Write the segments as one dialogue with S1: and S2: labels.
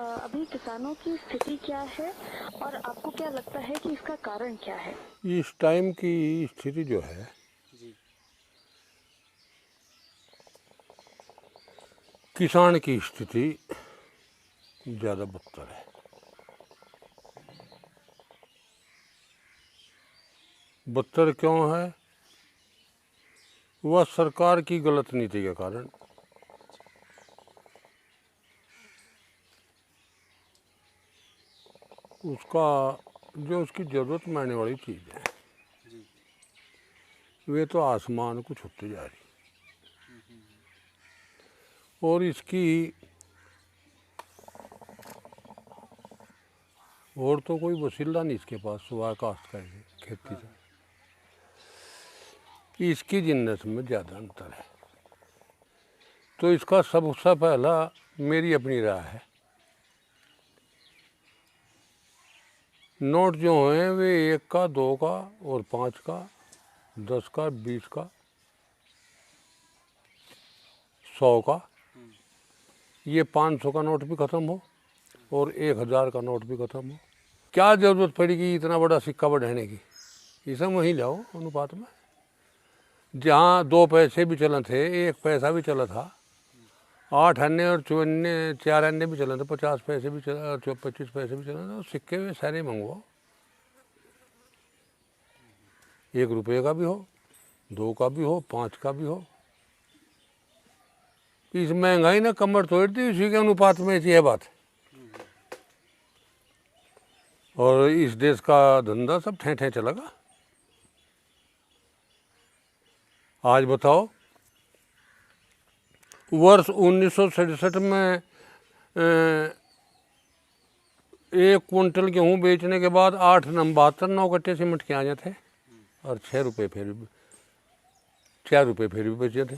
S1: अभी किसानों की स्थिति क्या है और आपको क्या लगता है कि इसका कारण क्या है?
S2: इस टाइम की स्थिति जो है
S3: जी।
S2: किसान की स्थिति ज़्यादा बदतर है। बदतर क्यों है? वह सरकार की गलत नीति के कारण। उसका जो उसकी ज़रूरत में आने वाली चीज़ है
S3: जी।
S2: वे तो आसमान को छूते जा रही, और इसकी और तो कोई वसीला नहीं इसके पास सुबह काश्त करके खेती से। इसकी जिन्नत में ज़्यादा अंतर है। तो इसका सबसे पहला मेरी अपनी राय है, नोट जो हैं वे 1 का, 2 का और 5 का, 10 का, 20 का, 100 का, ये 500 का नोट भी ख़त्म हो और 1000 का नोट भी ख़त्म हो। क्या ज़रूरत पड़ेगी इतना बड़ा सिक्का बढ़ाने की? इसे वहीं लाओ अनुपात में। जहाँ 2 पैसे भी चले थे, 1 पैसा भी चला था, 8 आने और 4 आने भी चले थे, 50 पैसे भी चला, 25 पैसे भी चले थे, सिक्के वे सारे मंगवाओ। 1 रुपये का भी हो, 2 का भी हो, 5 का भी हो। इस महंगाई ने कमर तोड़ दी, उसी के अनुपात में ऐसी है बात। और इस देश का धंधा सब ठे ठे चलेगा। आज बताओ, वर्ष 1967 में 1 क्विंटल गेहूँ बेचने के बाद 72 कट्टे सीमेंट के आ जाते और 6 रुपये फिर 4 रुपये फिर भी बेचे थे।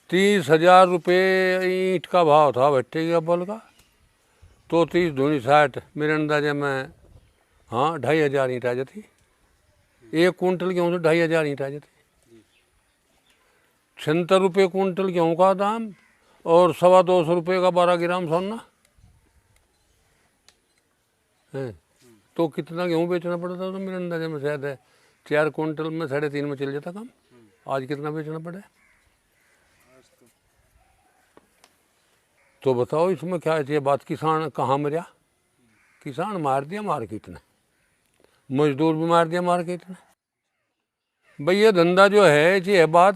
S2: 30,000 रुपये ईंट का भाव था भट्टे के अव्वल का, तो 30 दूनी 60, मेरे अंदाजे में हाँ 2,500 ईंट आ जाती। 1 क्विंटल गेहूँ तो 2,500 ईंट आ जाती। 76 रुपये क्विंटल गेहूँ का दाम और 225 रुपये का 12 ग्राम सोना है। तो कितना गेहूँ बेचना पड़ता था? तो मेरे अंदाजे में शायद है 4 क्विंटल में 3.5 में चल जाता काम। आज कितना बेचना पड़े? तो बताओ इसमें क्या है? बात किसान कहाँ मरा? किसान मार दिया मार्केट ने, मजदूर भी मार दिया मार्केट ने। भाई ये धंधा जो है ये बात,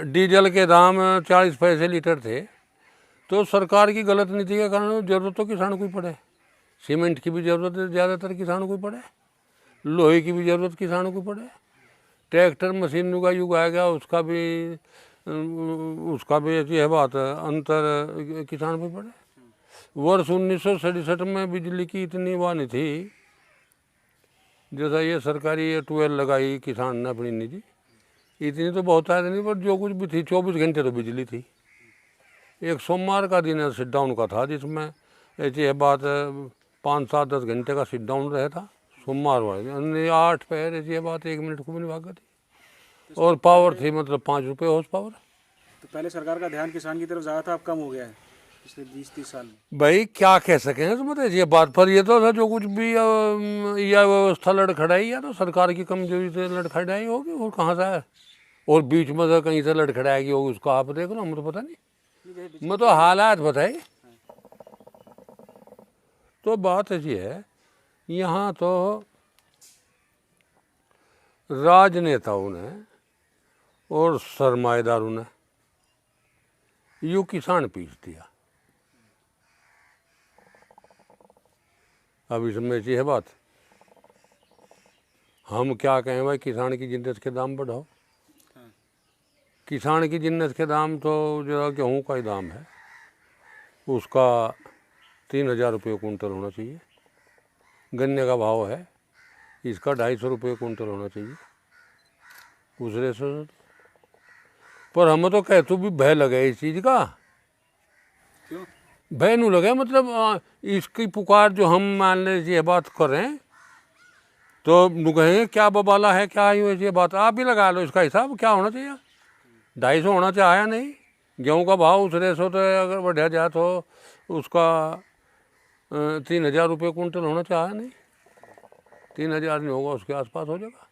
S2: डीजल के दाम 40 पैसे लीटर थे, तो सरकार की गलत नीति के कारण जरूरत तो किसान को ही पड़े। सीमेंट की भी ज़रूरत ज़्यादातर किसानों को पड़े, लोहे की भी ज़रूरत किसानों को पड़े, ट्रैक्टर मशीन का युग आ गया, उसका भी ऐसी है बात, अंतर किसान पे पड़े। वर्ष 1967 में बिजली की इतनी वाह नहीं थी जैसा ये सरकारी ये ट्यूबवेल लगाई किसान ने अपनी निजी, इतनी तो बहुत आया नहीं, पर जो कुछ भी थी 24 घंटे तो बिजली थी। एक सोमवार का दिन सिट डाउन का था, जिसमें ऐसी है बात 5-7-10 घंटे का सिट डाउन रहा था सोमवार वाले 8 पैर, ऐसी है बात 1 मिनट को भी नहीं भागा थी। और पावर थी मतलब 5 रुपये हॉर्स पावर।
S3: तो पहले सरकार का ध्यान किसान की तरफ ज़्यादा था, अब कम हो गया है पिछले 20-30 साल में।
S2: भाई क्या कह सकें तो मतलब ये बात पर, ये तो था जो कुछ भी या व्यवस्था लड़खड़ाई या तो सरकार की कमजोरी से लड़खड़ाई होगी, और कहाँ से है, और बीच में से कहीं से लड़खड़ाएगी होगी, उसका आप देख लो, हमें तो पता नहीं, मैं तो हालात बताई। तो बात ऐसी है, यहाँ तो राजनेताओं ने और सरमाएदारों ने यूँ किसान पीस दिया। अब इसमें ऐसी है बात, हम क्या कहें भाई, किसान की जिन्नत के दाम बढ़ाओ। किसान की जिन्नत के दाम तो जो गेहूँ का ही दाम है, उसका 3,000 रुपये क्विंटल होना चाहिए। गन्ने का भाव है, इसका 250 रुपये क्विंटल होना चाहिए उस रेशो से। पर हमें तो कहते भी भय लगे इस चीज़ का।
S3: क्यों
S2: भय नहीं लगे, मतलब इसकी पुकार जो हम मान लें ये बात करें तो कहेंगे क्या बबाला है, क्या यूँ ये बात। आप भी लगा लो इसका हिसाब, क्या होना चाहिए? 250 होना चाहिए नहीं, गेहूं का भाव उस रेसो तो अगर बढ़ा जाए तो उसका 3,000 रुपये कुंटल होना चाहिए नहीं, 3,000 नहीं होगा, उसके आसपास हो जाएगा।